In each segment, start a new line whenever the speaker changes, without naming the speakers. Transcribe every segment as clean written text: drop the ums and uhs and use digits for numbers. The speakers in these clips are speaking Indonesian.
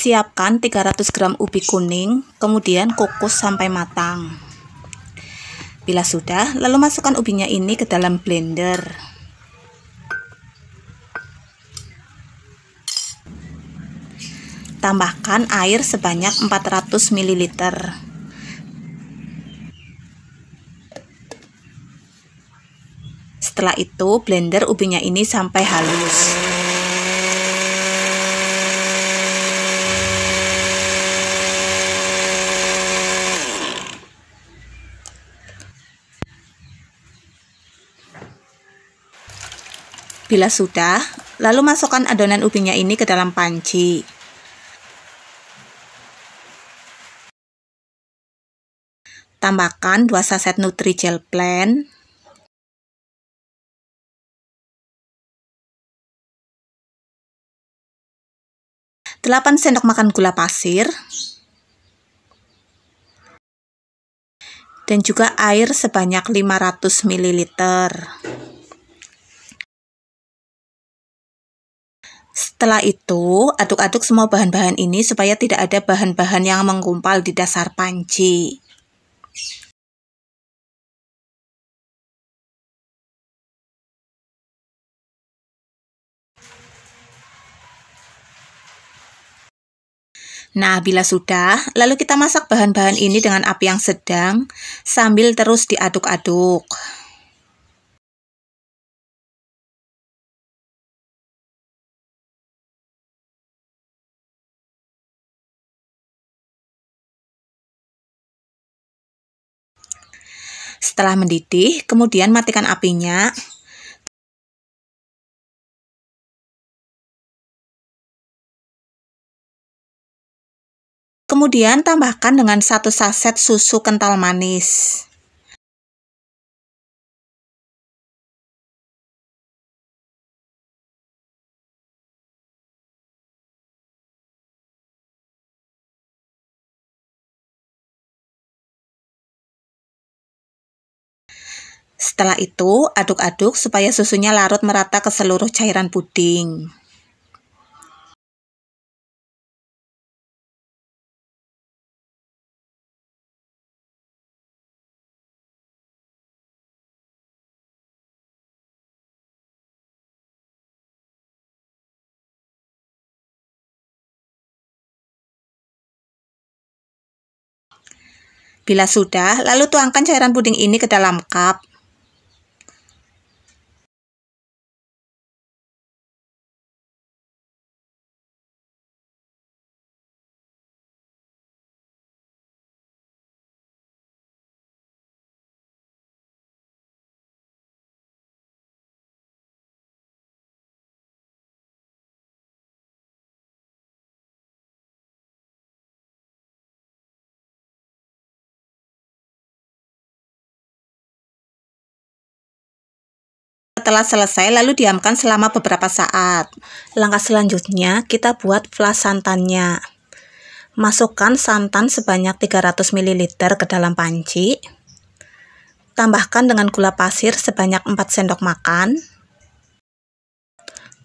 Siapkan 300 gram ubi kuning, kemudian kukus sampai matang. Bila sudah, lalu masukkan ubinya ini ke dalam blender. Tambahkan air sebanyak 400 ml. Setelah itu, blender ubinya ini sampai halus. Bila sudah, lalu masukkan adonan ubinya ini ke dalam panci. Tambahkan 2 saset Nutrijel Blend, 8 sendok makan gula pasir, dan juga air sebanyak 500 ml. Setelah itu, aduk-aduk semua bahan-bahan ini supaya tidak ada bahan-bahan yang menggumpal di dasar panci. Nah, bila sudah, lalu kita masak bahan-bahan ini dengan api yang sedang sambil terus diaduk-aduk. Setelah mendidih, kemudian matikan apinya. Kemudian tambahkan dengan 1 saset susu kental manis. Setelah itu, aduk-aduk supaya susunya larut merata ke seluruh cairan puding. Bila sudah, lalu tuangkan cairan puding ini ke dalam cup. Setelah selesai, lalu diamkan selama beberapa saat. Langkah selanjutnya, kita buat flas santannya. Masukkan santan sebanyak 300 ml ke dalam panci. Tambahkan dengan gula pasir sebanyak 4 sendok makan.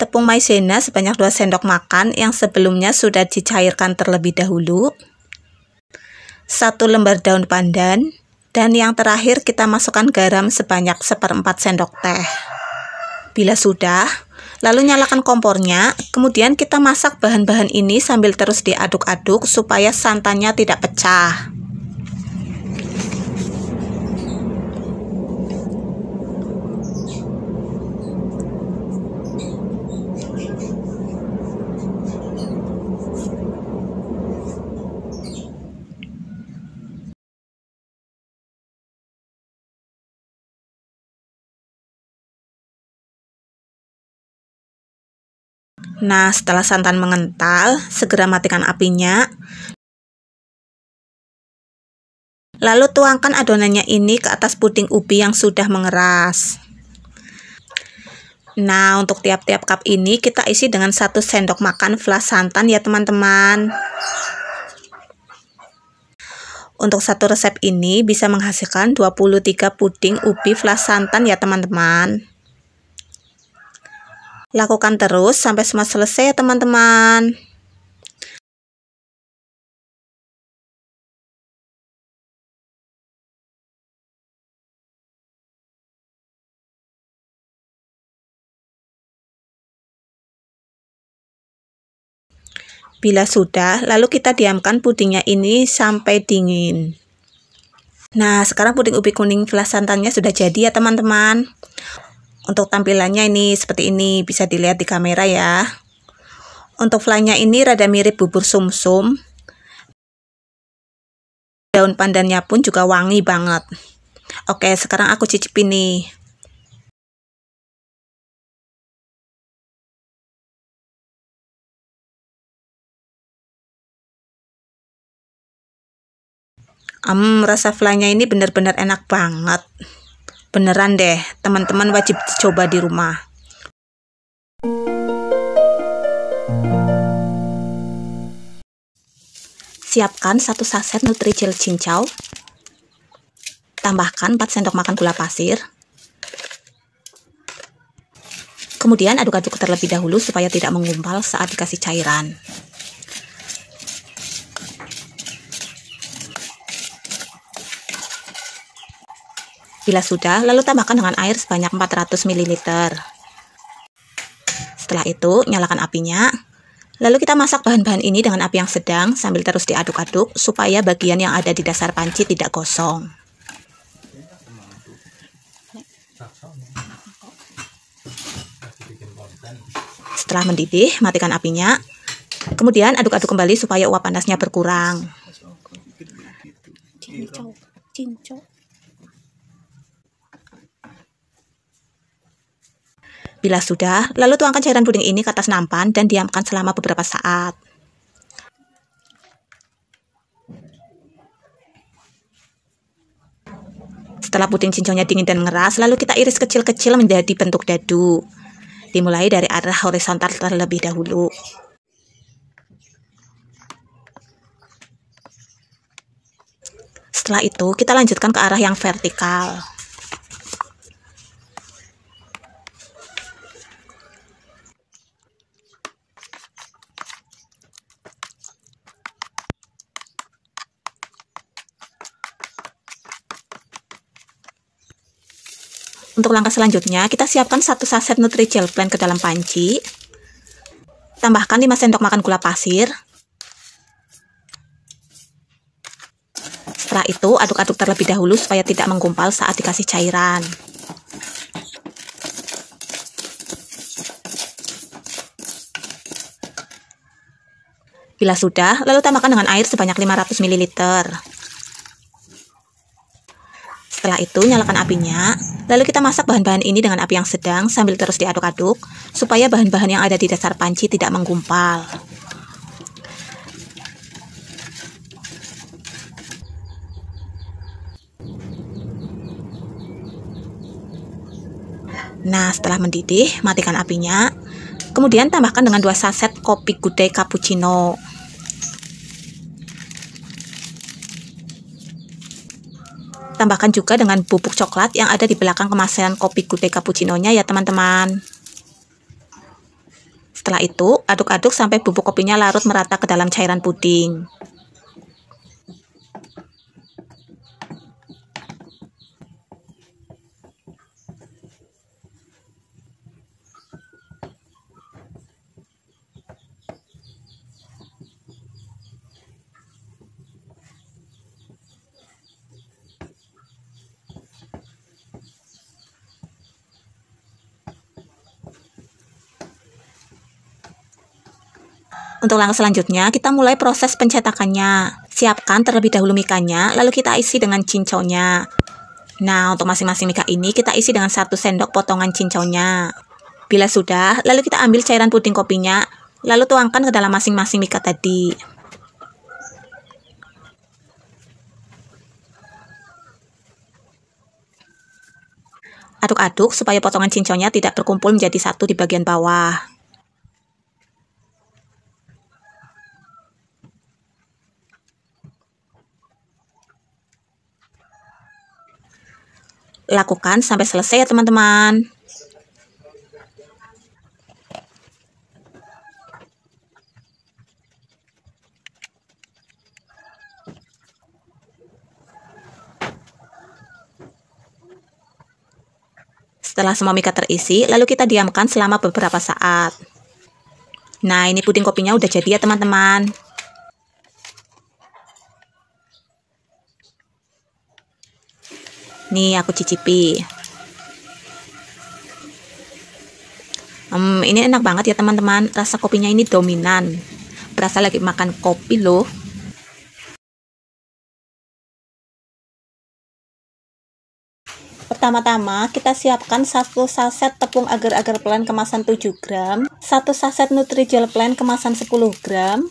Tepung maizena sebanyak 2 sendok makan yang sebelumnya sudah dicairkan terlebih dahulu. 1 lembar daun pandan. Dan yang terakhir kita masukkan garam sebanyak 1/4 sendok teh. Bila sudah, lalu nyalakan kompornya, kemudian kita masak bahan-bahan ini sambil terus diaduk-aduk supaya santannya tidak pecah. Nah, setelah santan mengental, segera matikan apinya. Lalu tuangkan adonannya ini ke atas puding ubi yang sudah mengeras. Nah, untuk tiap-tiap cup ini kita isi dengan 1 sendok makan flas santan ya teman-teman. Untuk satu resep ini bisa menghasilkan 23 puding ubi flas santan ya teman-teman. Lakukan terus sampai semua selesai ya teman-teman. Bila sudah, lalu kita diamkan pudingnya ini sampai dingin. Nah, sekarang puding ubi kuning flas santannya sudah jadi ya teman-teman. Untuk tampilannya ini seperti ini, bisa dilihat di kamera ya. Untuk flannya ini rada mirip bubur sumsum. Daun pandannya pun juga wangi banget. Oke, sekarang aku cicipin nih. Rasa flannya ini benar-benar enak banget. Beneran deh, teman-teman wajib dicoba di rumah. Siapkan 1 saset Nutrijel cincau. Tambahkan 4 sendok makan gula pasir. Kemudian aduk-aduk terlebih dahulu supaya tidak menggumpal saat dikasih cairan. Bila sudah, lalu tambahkan dengan air sebanyak 400 ml. Setelah itu, nyalakan apinya. Lalu kita masak bahan-bahan ini dengan api yang sedang sambil terus diaduk-aduk supaya bagian yang ada di dasar panci tidak gosong. Setelah mendidih, matikan apinya. Kemudian aduk-aduk kembali supaya uap panasnya berkurang. Bila sudah, lalu tuangkan cairan puding ini ke atas nampan dan diamkan selama beberapa saat. Setelah puding cincaunya dingin dan mengeras, lalu kita iris kecil-kecil menjadi bentuk dadu. Dimulai dari arah horizontal terlebih dahulu. Setelah itu, kita lanjutkan ke arah yang vertikal. Untuk langkah selanjutnya, kita siapkan 1 saset Nutrijel blend ke dalam panci. Tambahkan 5 sendok makan gula pasir. Setelah itu, aduk-aduk terlebih dahulu supaya tidak menggumpal saat dikasih cairan. Bila sudah, lalu tambahkan dengan air sebanyak 500 ml. Setelah itu, nyalakan apinya. Lalu kita masak bahan-bahan ini dengan api yang sedang sambil terus diaduk-aduk supaya bahan-bahan yang ada di dasar panci tidak menggumpal. Nah, setelah mendidih, matikan apinya. Kemudian tambahkan dengan 2 saset kopi Good Day cappuccino. Tambahkan juga dengan bubuk coklat yang ada di belakang kemasan kopi Good Day cappuccino-nya ya teman-teman. Setelah itu, aduk-aduk sampai bubuk kopinya larut merata ke dalam cairan puding. Untuk langkah selanjutnya, kita mulai proses pencetakannya. Siapkan terlebih dahulu mikanya, lalu kita isi dengan cincaunya. Nah, untuk masing-masing mika ini, kita isi dengan 1 sendok potongan cincaunya. Bila sudah, lalu kita ambil cairan puding kopinya, lalu tuangkan ke dalam masing-masing mika tadi. Aduk-aduk supaya potongan cincaunya tidak berkumpul menjadi satu di bagian bawah. Lakukan sampai selesai ya teman-teman. Setelah semua mika terisi, lalu kita diamkan selama beberapa saat. Nah, ini puding kopinya udah jadi ya teman-teman. Nih, aku cicipi. Ini enak banget ya teman-teman. Rasa kopinya ini dominan. Berasa lagi makan kopi loh. Pertama-tama kita siapkan 1 saset tepung agar-agar plain kemasan 7 gram, 1 saset Nutrijel plain kemasan 10 gram,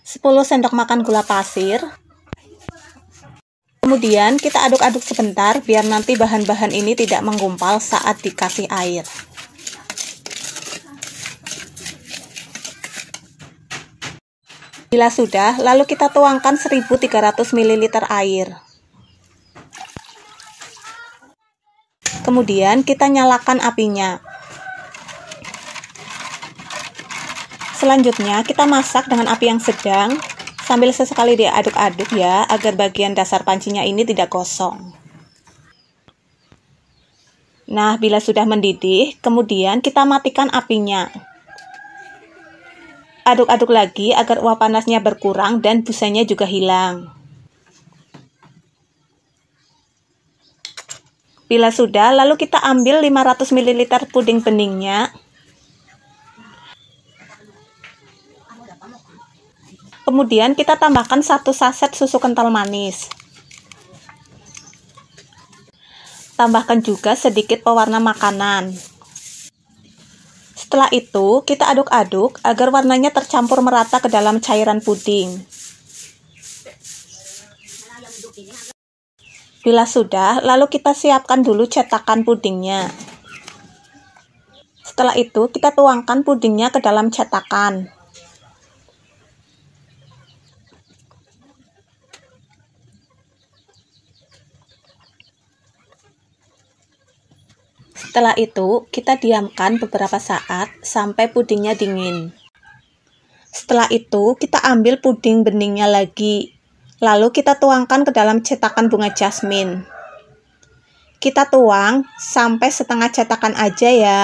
10 sendok makan gula pasir. Kemudian kita aduk-aduk sebentar biar nanti bahan-bahan ini tidak menggumpal saat dikasih air. Bila sudah, lalu kita tuangkan 1300 ml air. Kemudian kita nyalakan apinya. Selanjutnya kita masak dengan api yang sedang sambil sesekali diaduk-aduk ya, agar bagian dasar pancinya ini tidak gosong. Nah, bila sudah mendidih, kemudian kita matikan apinya. Aduk-aduk lagi agar uap panasnya berkurang dan busanya juga hilang. Bila sudah, lalu kita ambil 500 ml puding beningnya. Kemudian kita tambahkan 1 saset susu kental manis. Tambahkan juga sedikit pewarna makanan. Setelah itu, kita aduk-aduk agar warnanya tercampur merata ke dalam cairan puding. Bila sudah, lalu kita siapkan dulu cetakan pudingnya. Setelah itu, kita tuangkan pudingnya ke dalam cetakan. Setelah itu, kita diamkan beberapa saat sampai pudingnya dingin. Setelah itu, kita ambil puding beningnya lagi. Lalu kita tuangkan ke dalam cetakan bunga jasmine. Kita tuang sampai setengah cetakan aja ya.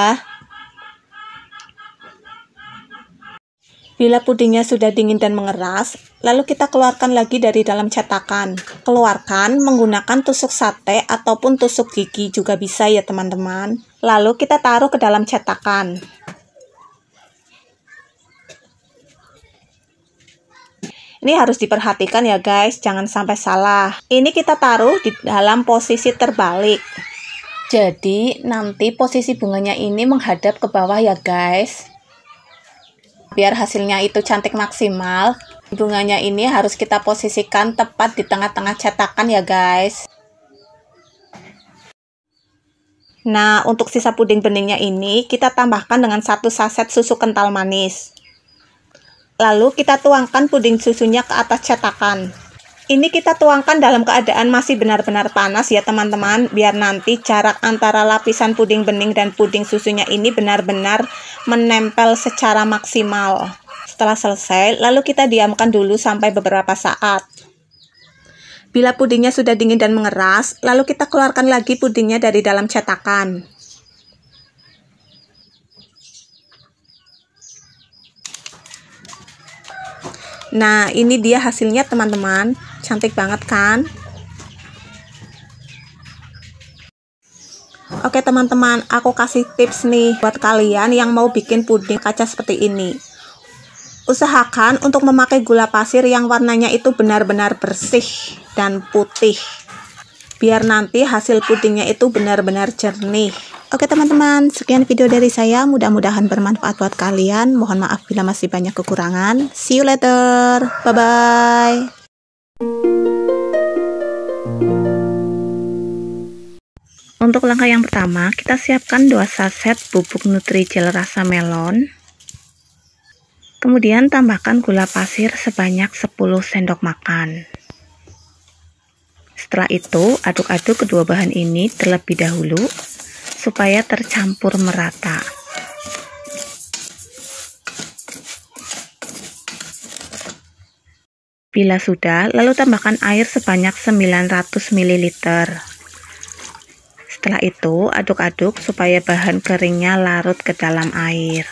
Bila pudingnya sudah dingin dan mengeras, lalu kita keluarkan lagi dari dalam cetakan. Keluarkan menggunakan tusuk sate ataupun tusuk gigi juga bisa ya teman-teman. Lalu kita taruh ke dalam cetakan. Ini harus diperhatikan ya guys, jangan sampai salah. Ini kita taruh di dalam posisi terbalik. Jadi nanti posisi bunganya ini menghadap ke bawah ya guys. Biar hasilnya itu cantik maksimal, bunganya ini harus kita posisikan tepat di tengah-tengah cetakan ya guys. Nah, untuk sisa puding beningnya ini kita tambahkan dengan 1 saset susu kental manis. Lalu kita tuangkan puding susunya ke atas cetakan. Ini kita tuangkan dalam keadaan masih benar-benar panas ya teman-teman, biar nanti jarak antara lapisan puding bening dan puding susunya ini benar-benar menempel secara maksimal. Setelah selesai, lalu kita diamkan dulu sampai beberapa saat. Bila pudingnya sudah dingin dan mengeras, lalu kita keluarkan lagi pudingnya dari dalam cetakan. Nah, ini dia hasilnya teman-teman. Cantik banget kan? Oke teman-teman, aku kasih tips nih buat kalian yang mau bikin puding kaca seperti ini. Usahakan untuk memakai gula pasir yang warnanya itu benar-benar bersih dan putih, biar nanti hasil pudingnya itu benar-benar jernih. Oke teman-teman, sekian video dari saya, mudah-mudahan bermanfaat buat kalian. Mohon maaf bila masih banyak kekurangan. See you later, bye-bye. Untuk langkah yang pertama, kita siapkan 2 saset bubuk Nutrijel rasa melon. Kemudian tambahkan gula pasir sebanyak 10 sendok makan. Setelah itu, aduk-aduk kedua bahan ini terlebih dahulu supaya tercampur merata. Bila sudah, lalu tambahkan air sebanyak 900 ml. Setelah itu, aduk-aduk supaya bahan keringnya larut ke dalam air.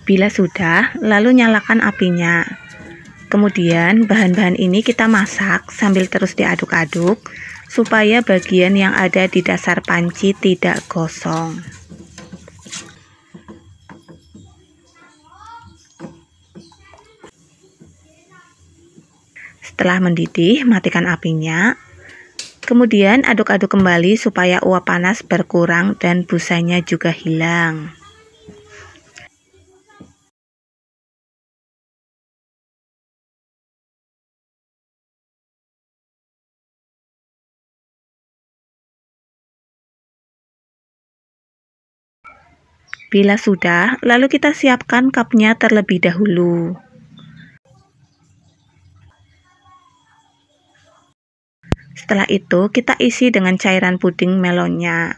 Bila sudah, lalu nyalakan apinya. Kemudian bahan-bahan ini kita masak sambil terus diaduk-aduk supaya bagian yang ada di dasar panci tidak gosong. Setelah mendidih, matikan apinya. Kemudian aduk-aduk kembali supaya uap panas berkurang dan busanya juga hilang. Bila sudah, lalu kita siapkan cupnya terlebih dahulu. Setelah itu, kita isi dengan cairan puding melonnya.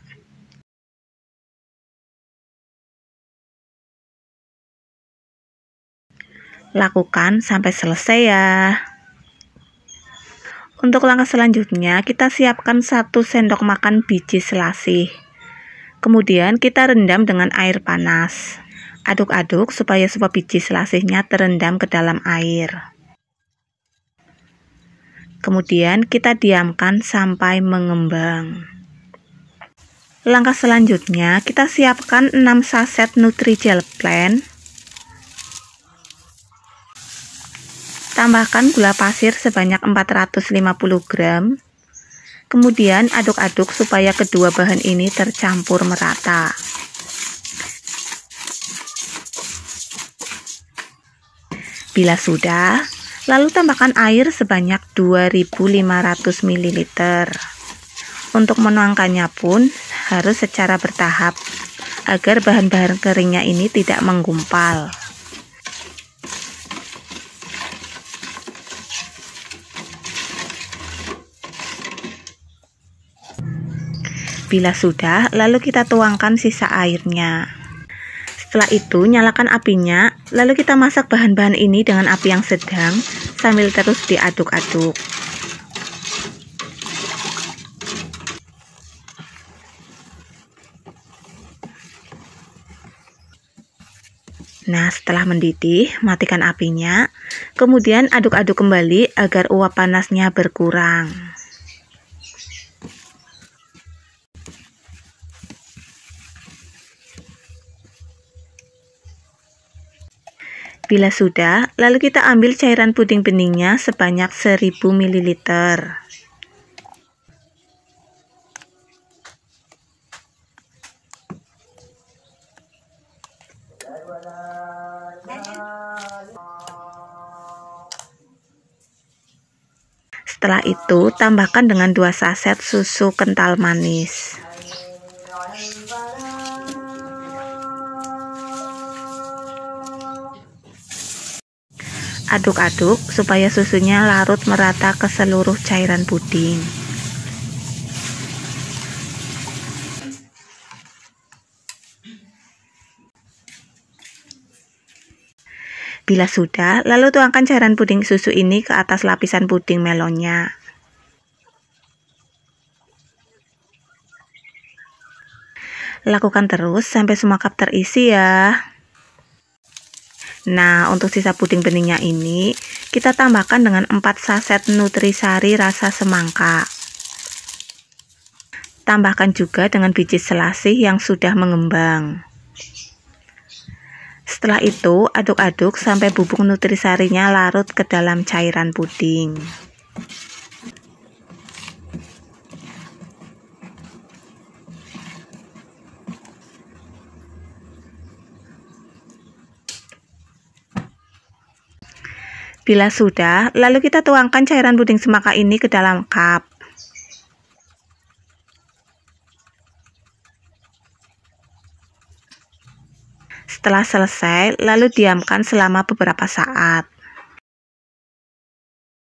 Lakukan sampai selesai ya. Untuk langkah selanjutnya, kita siapkan 1 sendok makan biji selasih. Kemudian kita rendam dengan air panas. Aduk-aduk supaya semua biji selasihnya terendam ke dalam air. Kemudian kita diamkan sampai mengembang. Langkah selanjutnya, kita siapkan 6 saset Nutri-Gel Blend. Tambahkan gula pasir sebanyak 450 gram. Kemudian aduk-aduk supaya kedua bahan ini tercampur merata. Bila sudah, lalu tambahkan air sebanyak 2500 ml. Untuk menuangkannya pun harus secara bertahap agar bahan-bahan keringnya ini tidak menggumpal. Bila sudah, lalu kita tuangkan sisa airnya. Setelah itu, nyalakan apinya, lalu kita masak bahan-bahan ini dengan api yang sedang sambil terus diaduk-aduk. Nah, setelah mendidih, matikan apinya, kemudian aduk-aduk kembali agar uap panasnya berkurang. Bila sudah, lalu kita ambil cairan puding beningnya sebanyak 1000 ml. Setelah itu, tambahkan dengan 2 saset susu kental manis. Aduk-aduk supaya susunya larut merata ke seluruh cairan puding. Bila sudah, lalu tuangkan cairan puding susu ini ke atas lapisan puding melonnya. Lakukan terus sampai semua cup terisi ya. Nah, untuk sisa puding beningnya ini, kita tambahkan dengan 4 saset Nutrisari rasa semangka. Tambahkan juga dengan biji selasih yang sudah mengembang. Setelah itu, aduk-aduk sampai bubuk Nutrisarinya larut ke dalam cairan puding. Bila sudah, lalu kita tuangkan cairan puding semangka ini ke dalam cup. Setelah selesai, lalu diamkan selama beberapa saat.